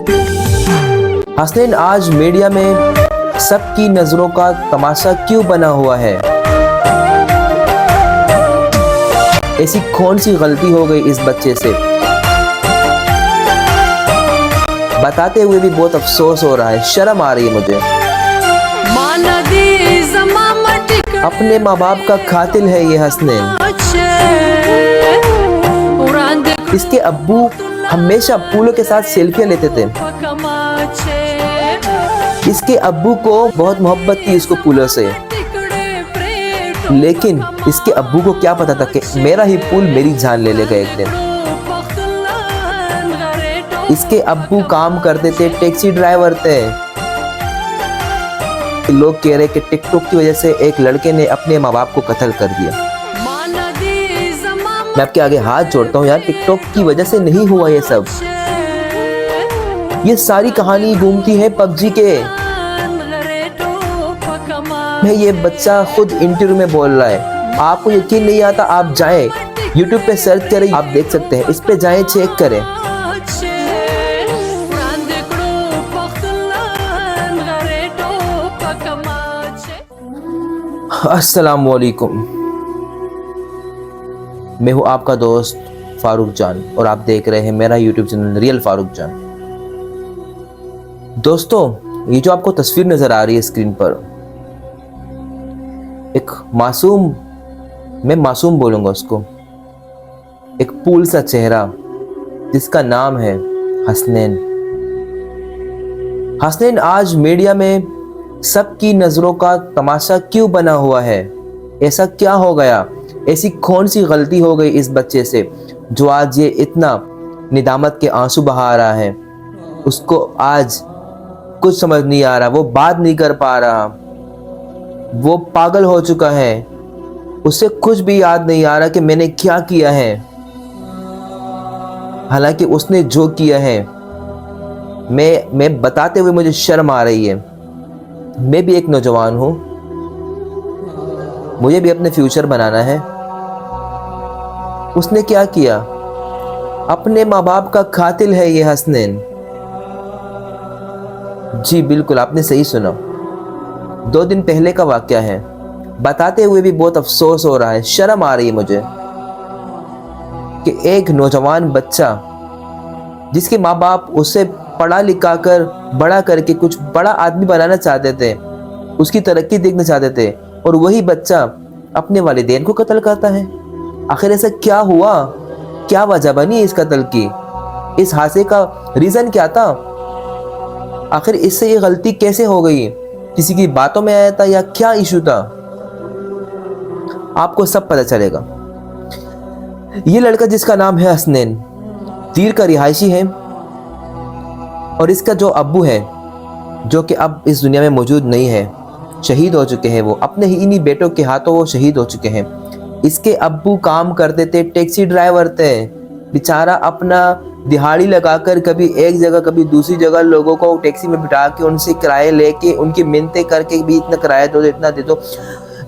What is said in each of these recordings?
हसनैन आज मीडिया में सबकी नजरों का तमाशा क्यों बना हुआ है? ऐसी कौन सी गलती हो गई इस बच्चे से? बताते हुए भी बहुत अफसोस हो रहा है, शर्म आ रही है मुझे। अपने माँ बाप का कातिल है ये हसनैन। इसके अब्बू हमेशा फूलों के साथ सेल्फियां लेते थे। इसके अब्बू को बहुत मोहब्बत थी इसको फूलों से, लेकिन इसके अब्बू को क्या पता था कि मेरा ही फूल मेरी जान ले लेगा एक दिन। इसके अब्बू काम करते थे, टैक्सी ड्राइवर थे। लोग कह रहे कि टिकटॉक की वजह से एक लड़के ने अपने माँ बाप को कत्ल कर दिया। मैं आपके आगे हाथ जोड़ता हूँ यार, टिकटॉक की वजह से नहीं हुआ ये सब। ये सारी कहानी घूमती है पबजी के। ये बच्चा खुद इंटरव्यू में बोल रहा है। आपको यकीन नहीं आता, आप जाएं YouTube पे सर्च करें, आप देख सकते हैं। इस पे जाएं, चेक करें। अस्सलाम वालेकुम, मैं हूँ आपका दोस्त फारूक जान और आप देख रहे हैं मेरा YouTube चैनल रियल फारूक जान। दोस्तों, ये जो आपको तस्वीर नजर आ रही है स्क्रीन पर, एक मासूम, मैं मासूम बोलूंगा उसको, एक फूल सा चेहरा जिसका नाम है हसनैन। हसनैन आज मीडिया में सबकी नजरों का तमाशा क्यों बना हुआ है? ऐसा क्या हो गया? ऐसी कौन सी गलती हो गई इस बच्चे से जो आज ये इतना निदामत के आंसू बहा रहा है? उसको आज कुछ समझ नहीं आ रहा, वो बात नहीं कर पा रहा, वो पागल हो चुका है। उसे कुछ भी याद नहीं आ रहा कि मैंने क्या किया है। हालांकि उसने जो किया है, मैं बताते हुए मुझे शर्म आ रही है। मैं भी एक नौजवान हूँ, मुझे भी अपने फ्यूचर बनाना है। उसने क्या किया? अपने माँ बाप का कातिल है ये हसनैन। जी बिल्कुल, आपने सही सुना। 2 दिन पहले का वाकया है। बताते हुए भी बहुत अफसोस हो रहा है, शर्म आ रही है मुझे कि एक नौजवान बच्चा जिसके माँ बाप उसे पढ़ा लिखा कर बड़ा करके कुछ बड़ा आदमी बनाना चाहते थे, उसकी तरक्की देखना चाहते थे, और वही बच्चा अपने वालिदैन को कत्ल करता है। आखिर ऐसा क्या हुआ? क्या वजह बनी इस कत्ल की? इस हादसे का रीजन क्या था? आखिर इससे ये गलती कैसे हो गई? किसी की बातों में आया था या क्या इशू था? आपको सब पता चलेगा। ये लड़का जिसका नाम है हसनैन, तीर का रिहायशी है, और इसका जो अब्बू है, जो कि अब इस दुनिया में मौजूद नहीं है, शहीद हो चुके हैं। वो अपने ही इन्हीं बेटों के हाथों वो शहीद हो चुके हैं। इसके अब्बू काम करते थे, टैक्सी ड्राइवर थे। बेचारा अपना दिहाड़ी लगाकर कभी एक जगह कभी दूसरी जगह लोगों को टैक्सी में बिठा के उनसे किराए लेके उनकी मिन्नतें करके भी इतना किराया दो, इतना दे दो।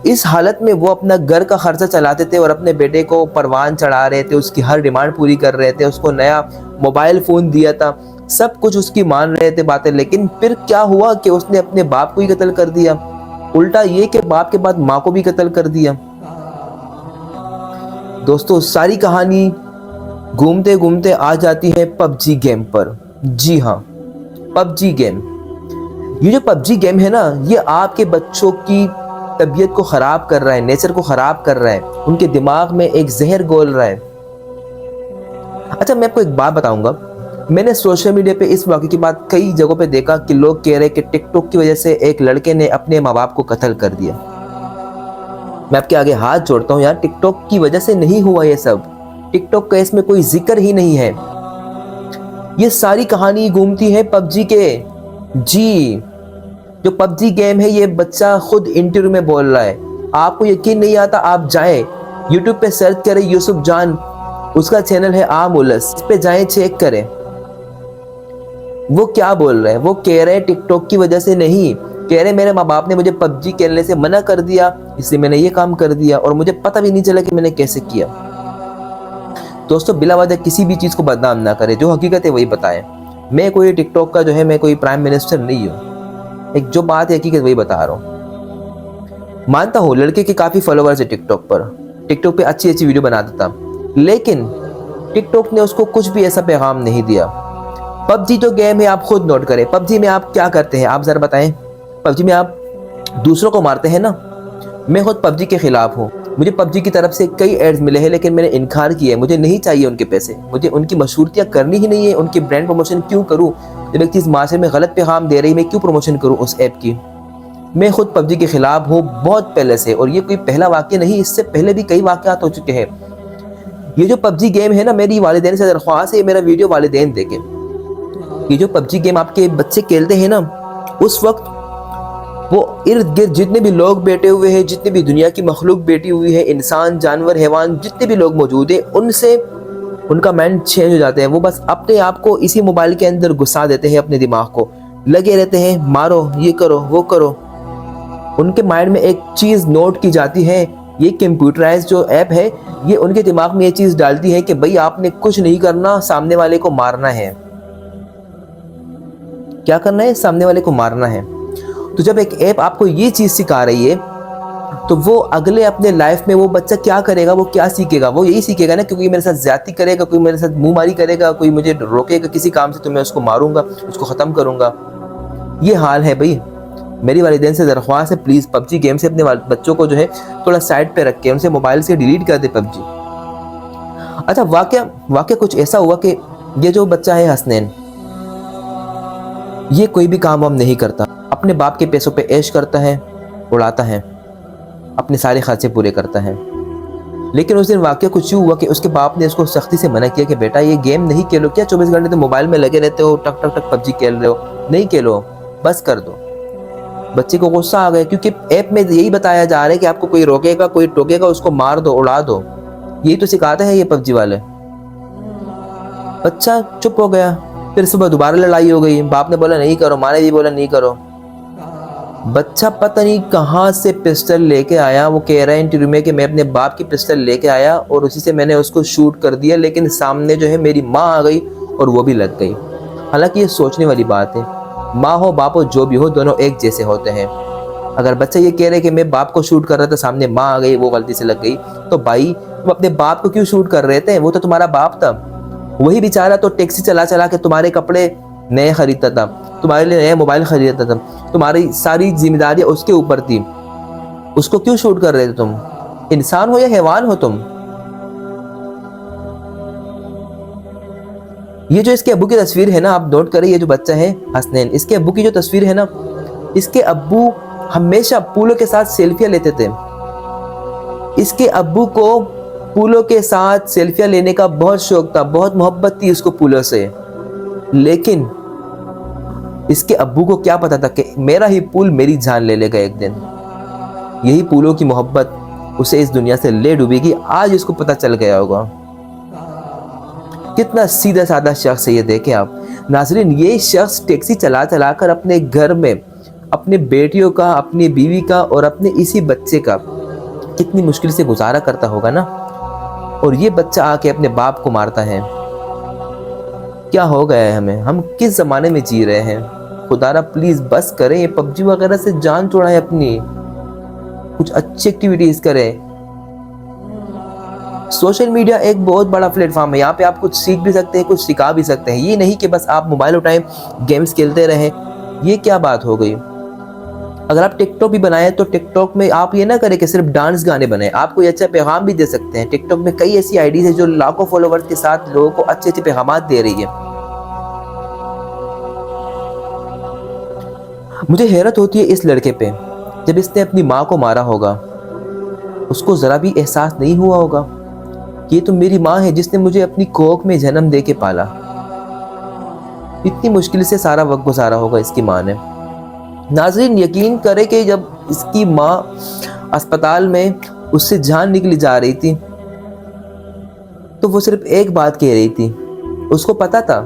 इस हालत में वो अपना घर का खर्चा चलाते थे और अपने बेटे को परवान चढ़ा रहे थे, उसकी हर डिमांड पूरी कर रहे थे। उसको नया मोबाइल फ़ोन दिया था, सब कुछ उसकी मान रहे थे बातें। लेकिन फिर क्या हुआ कि उसने अपने बाप को ही कत्ल कर दिया। उल्टा ये कि बाप के बाद माँ को भी कत्ल कर दिया। दोस्तों, सारी कहानी घूमते घूमते आ जाती है पबजी गेम पर। जी हाँ, पबजी गेम। ये जो पबजी गेम है ना, ये आपके बच्चों की तबीयत को ख़राब कर रहा है, नेचर को ख़राब कर रहा है, उनके दिमाग में एक जहर घोल रहा है। अच्छा, मैं आपको एक बात बताऊंगा। मैंने सोशल मीडिया पे इस वाक़े की बात कई जगहों पे देखा कि लोग कह रहे कि टिकटॉक की वजह से एक लड़के ने अपने माँ बाप को कत्ल कर दिया। मैं आपके आगे हाथ जोड़ता हूँ यार, टिकटॉक की वजह से नहीं हुआ ये सब। टिकटॉक का इसमें कोई जिक्र ही नहीं है। ये सारी कहानी घूमती है पबजी के। जी, जो पबजी गेम है, ये बच्चा खुद इंटरव्यू में बोल रहा है। आपको यकीन नहीं आता, आप जाएं YouTube पे सर्च करें, यूसुफ जान, उसका चैनल है आमुलस, इस पे जाएं, चेक करें। वो क्या बोल रहे हैं? वो कह रहे हैं टिकटॉक की वजह से नहीं, कह रहे मेरे माँ बाप ने मुझे पबजी खेलने से मना कर दिया, इसलिए मैंने ये काम कर दिया और मुझे पता भी नहीं चला कि मैंने कैसे किया। दोस्तों, बिला वजह किसी भी चीज़ को बदनाम ना करें, जो हकीकत है वही बताएं। मैं कोई टिकटॉक का जो है, मैं कोई प्राइम मिनिस्टर नहीं हूँ। एक जो बात है हकीकत वही बता रहा हूँ। मानता हूँ लड़के के काफ़ी फॉलोवर्स है टिकटॉक पर, टिकटॉक पे अच्छी अच्छी वीडियो बनाता था, लेकिन टिकटॉक ने उसको कुछ भी ऐसा पैगाम नहीं दिया। पबजी जो गेम है, आप खुद नोट करें, पबजी में आप क्या करते हैं, आप ज़रा बताएं। पबजी में आप दूसरों को मारते हैं ना। मैं खुद पबजी के ख़िलाफ़ हूँ। मुझे पबजी की तरफ से कई एड्स मिले हैं, लेकिन मैंने इनकार किया है। मुझे नहीं चाहिए उनके पैसे, मुझे उनकी मशहूरियत करनी ही नहीं है। उनकी ब्रांड प्रमोशन क्यों करूँ? जब एक चीज़ माशरे में गलत पैगाम दे रही, मैं क्यों प्रमोशन करूँ उस ऐप की? मैं खुद पबजी के ख़िलाफ़ हूँ बहुत पहले से, और ये कोई पहला वाक़या नहीं, इससे पहले भी कई वाक़यात हो चुके हैं। ये जो पबजी गेम है ना, मेरी वालिदैन से दरख्वास्त है, मेरा वीडियो वालिदैन देखें। ये जो पबजी गेम आपके बच्चे खेलते हैं ना, उस वक्त वो इर्द गिर्द जितने भी लोग बैठे हुए हैं, जितने भी दुनिया की मखलूक बैठी हुई है, इंसान, जानवर, हैवान, जितने भी लोग मौजूद हैं, उनसे उनका माइंड चेंज हो जाता है। वो बस अपने आप को इसी मोबाइल के अंदर घुसा देते हैं, अपने दिमाग को लगे रहते हैं, मारो, ये करो, वो करो। उनके माइंड में एक चीज़ नोट की जाती है, ये कंप्यूटराइज जो ऐप है, ये उनके दिमाग में ये चीज़ डालती है कि भाई आपने कुछ नहीं करना, सामने वाले को मारना है। क्या करना है? सामने वाले को मारना है। तो जब एक ऐप आपको ये चीज़ सिखा रही है, तो वो अगले अपने लाइफ में वो बच्चा क्या करेगा, वो क्या सीखेगा? वो यही सीखेगा ना, क्योंकि मेरे साथ ज्यादती करेगा, कोई मेरे साथ मुंहमारी करेगा, कोई मुझे रोकेगा किसी काम से, तो मैं उसको मारूंगा, उसको ख़त्म करूंगा। ये हाल है भाई। मेरी वालिदैन से दरख्वास्त है, प्लीज़ पबजी गेम से अपने बच्चों को जो है थोड़ा साइड पे रख के उनसे मोबाइल से डिलीट कर दे पबजी। अच्छा, वाक़या कुछ ऐसा हुआ कि ये जो बच्चा है हसनैन, ये कोई भी काम वाम नहीं करता, अपने बाप के पैसों पे ऐश करता है, उड़ाता है, अपने सारे खर्चे पूरे करता है। लेकिन उस दिन वाक़या कुछ यूँ हुआ कि उसके बाप ने उसको सख्ती से मना किया कि बेटा ये गेम नहीं खेलो, क्या 24 घंटे तो मोबाइल में लगे रहते हो, टक टक टक पबजी खेल रहे हो, नहीं खेलो, बस कर दो। बच्चे को गुस्सा आ गया, क्योंकि ऐप में यही बताया जा रहा है कि आपको कोई रोकेगा, कोई टोकेगा, उसको मार दो, उड़ा दो। यही तो सिखाते हैं ये पबजी वाले। बच्चा चुप हो गया। फिर सुबह दोबारा लड़ाई हो गई, बाप ने बोला नहीं करो, माँ ने भी बोला नहीं करो। बच्चा पता नहीं कहाँ से पिस्टल लेके आया। वो कह रहा है इंटरव्यू में कि मैं अपने बाप की पिस्टल लेके आया और उसी से मैंने उसको शूट कर दिया, लेकिन सामने जो है मेरी माँ आ गई और वो भी लग गई। हालांकि ये सोचने वाली बात है, माँ हो बाप हो जो भी हो, दोनों एक जैसे होते हैं। अगर बच्चा ये कह रहा है कि मैं बाप को शूट कर रहा था, सामने माँ आ गई, वो गलती से लग गई, तो भाई तुम अपने बाप को क्यों शूट कर रहे थे? वो तो तुम्हारा बाप था। वही बेचारा तो टैक्सी चला चला के तुम्हारे कपड़े नए खरीदता था, तुम्हारे लिए नया मोबाइल खरीदता था, तुम्हारी सारी जिम्मेदारियां उसके ऊपर थी। उसको क्यों शूट कर रहे थे तुम? इंसान हो या हैवान हो तुम? ये जो इसके अब्बू की तस्वीर है ना, आप नोट करें, ये जो बच्चा है हसनैन, इसके अब्बू की जो तस्वीर है ना, इसके अब्बू हमेशा पूलों के साथ सेल्फियां लेते थे। इसके अब्बू को पूलों के साथ सेल्फियां लेने का बहुत शौक था, बहुत मोहब्बत थी उसको पूलों से। लेकिन इसके अब्बू को क्या पता था कि मेरा ही पूल मेरी जान ले लेगा एक दिन। यही पूलों की मोहब्बत उसे इस दुनिया से ले डूबेगी। आज इसको पता चल गया होगा। कितना सीधा साधा शख्स है ये, देखें आप नाज़रीन। ये शख्स टैक्सी चला चला कर अपने घर में अपने बेटियों का, अपनी बीवी का और अपने इसी बच्चे का कितनी मुश्किल से गुजारा करता होगा ना, और ये बच्चा आके अपने बाप को मारता है। क्या हो गया है हमें? हम किस ज़माने में जी रहे हैं? खुदारा प्लीज़ बस करें, ये पबजी वगैरह से जान छोड़ाएं अपनी, कुछ अच्छी एक्टिविटीज़ करें। सोशल मीडिया एक बहुत बड़ा प्लेटफॉर्म है, यहाँ पे आप कुछ सीख भी सकते हैं, कुछ सिखा भी सकते हैं। ये नहीं कि बस आप मोबाइल उठाएं, गेम्स खेलते रहें। ये क्या बात हो गई? अगर आप टिकटॉक भी बनाएं तो टिकटॉक में आप ये ना करें कि सिर्फ डांस गाने बनाएं, आप कोई अच्छा पैगाम भी दे सकते हैं। टिकटॉक में कई ऐसी आईडीज है जो लाखों फॉलोवर्स के साथ लोगों को अच्छे अच्छे पैगाम दे रही है। मुझे हैरत होती है इस लड़के पे, जब इसने अपनी माँ को मारा होगा, उसको ज़रा भी एहसास नहीं हुआ होगा कि ये तो मेरी माँ है जिसने मुझे अपनी कोख में जन्म दे के पाला। इतनी मुश्किल से सारा वक्त गुजारा होगा इसकी माँ ने। नाज़रीन यकीन करें कि जब इसकी माँ अस्पताल में उससे जान निकली जा रही थी, तो वो सिर्फ एक बात कह रही थी। उसको पता था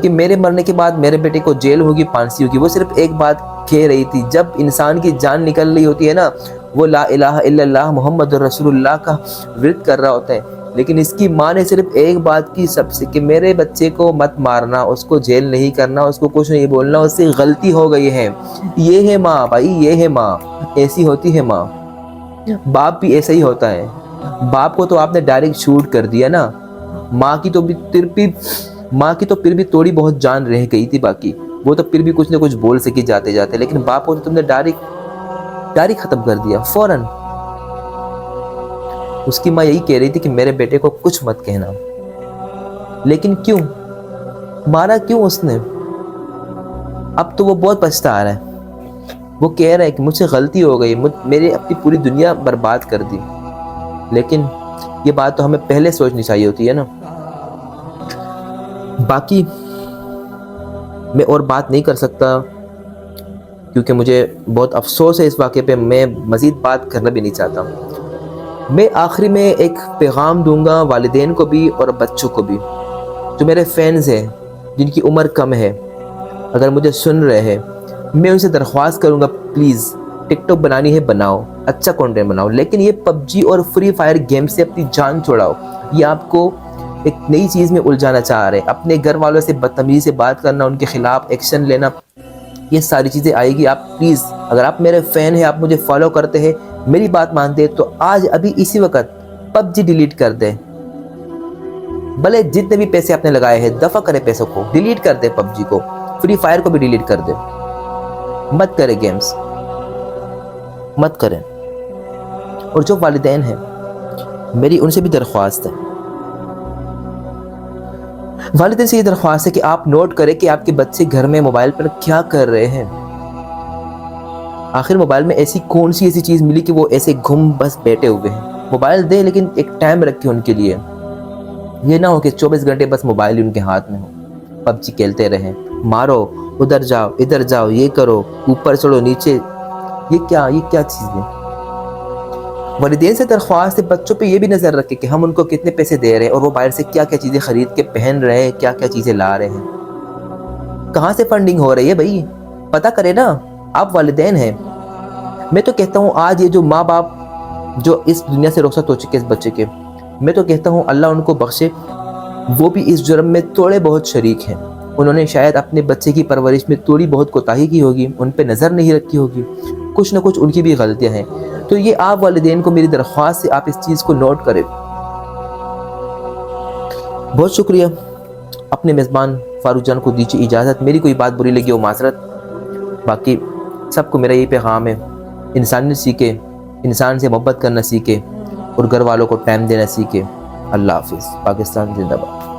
कि मेरे मरने के बाद मेरे बेटे को जेल होगी, फांसी होगी। वो सिर्फ एक बात कह रही थी। जब इंसान की जान निकल रही होती है ना, वो ला इलाहा इल्लल्लाह मुहम्मदुर रसूलुल्लाह का विर्द कर रहा होता है, लेकिन इसकी माँ ने सिर्फ एक बात की सबसे कि मेरे बच्चे को मत मारना, उसको जेल नहीं करना, उसको कुछ नहीं बोलना, उससे गलती हो गई है। ये है माँ भाई, ये है माँ, ऐसी होती है माँ। बाप भी ऐसा ही होता है। बाप को तो आपने डायरेक्ट शूट कर दिया ना, माँ की तो फिर भी थोड़ी बहुत जान रह गई थी, बाकी वो तो फिर भी कुछ ना कुछ बोल सकी जाते जाते, लेकिन बाप को तो तुमने डायरेक्ट खत्म कर दिया फौरन। उसकी माँ यही कह रही थी कि मेरे बेटे को कुछ मत कहना, लेकिन क्यों मारा, क्यों उसने? अब तो वो बहुत पछता आ रहा है। वो कह रहा है कि मुझसे गलती हो गई, मेरी अपनी पूरी दुनिया बर्बाद कर दी। लेकिन ये बात तो हमें पहले सोचनी चाहिए होती है ना। बाकी मैं और बात नहीं कर सकता क्योंकि मुझे बहुत अफसोस है इस वाक़े पे, मैं मज़ीद बात करना भी नहीं चाहता। मैं आखिरी में एक पैगाम दूंगा वालिदैन को भी और बच्चों को भी, जो मेरे फैंस हैं जिनकी उम्र कम है, अगर मुझे सुन रहे हैं, मैं उनसे दरख्वास्त करूंगा प्लीज़ टिकटॉक बनानी है बनाओ, अच्छा कंटेंट बनाओ, लेकिन ये पबजी और फ्री फायर गेम से अपनी जान छुड़ाओ। ये आपको एक नई चीज़ में उलझाना चाह रहे हैं, अपने घर वालों से बदतमीजी से बात करना, उनके खिलाफ एक्शन लेना, ये सारी चीज़ें आएगी। आप प्लीज़, अगर आप मेरे फ़ैन हैं, आप मुझे फॉलो करते हैं, मेरी बात मानते हैं, तो आज अभी इसी वक्त पबजी डिलीट कर दें। भले जितने भी पैसे आपने लगाए हैं दफ़ा करें, पैसों को डिलीट कर दें, पबजी को, फ्री फायर को भी डिलीट कर दें, मत करें गेम्स, मत करें। और जो वालिदैन हैं, मेरी उनसे भी दरख्वास्त है, वालिदैन से ये दरख्वास्त है कि आप नोट करें कि आपके बच्चे घर में मोबाइल पर क्या कर रहे हैं। आखिर मोबाइल में ऐसी कौन सी ऐसी चीज़ मिली कि वो ऐसे घुम बस बैठे हुए हैं। मोबाइल दें, लेकिन एक टाइम रखें उनके लिए। ये ना हो कि 24 घंटे बस मोबाइल ही उनके हाथ में हो, पबजी खेलते रहें, मारो, उधर जाओ, इधर जाओ, ये करो, ऊपर चढ़ो, नीचे, ये क्या चीज़ है। वालिदैन से दरख्वास्त है बच्चों पे ये भी नज़र रखें कि हम उनको कितने पैसे दे रहे हैं और वो बाहर से क्या क्या चीज़ें ख़रीद के पहन रहे हैं, क्या क्या चीज़ें ला रहे हैं, कहाँ से फंडिंग हो रही है भाई, पता करें ना। आप वालिदैन हैं। मैं तो कहता हूँ आज ये जो माँ बाप जो इस दुनिया से रुखसत हो चुके इस बच्चे के, मैं तो कहता हूँ अल्लाह उनको बख्शे, वो भी इस जुर्म में थोड़े बहुत शरीक हैं। उन्होंने शायद अपने बच्चे की परवरिश में थोड़ी बहुत कोताही की होगी, उन पर नज़र नहीं रखी होगी, कुछ ना कुछ उनकी भी गलतियाँ हैं। तो ये आप वालिदैन को मेरी दरख्वास्त से आप इस चीज़ को नोट करें। बहुत शुक्रिया। अपने मेज़बान फारूक जान को दीजिए इजाज़त। मेरी कोई बात बुरी लगी हो माज़रत, बाकी सबको मेरा यही पैगाम है, इंसानियत सीखे, इंसान से मोहब्बत करना सीखे और घर वालों को टाइम देना सीखे। अल्लाह हाफिज़। पाकिस्तान जिंदाबाद।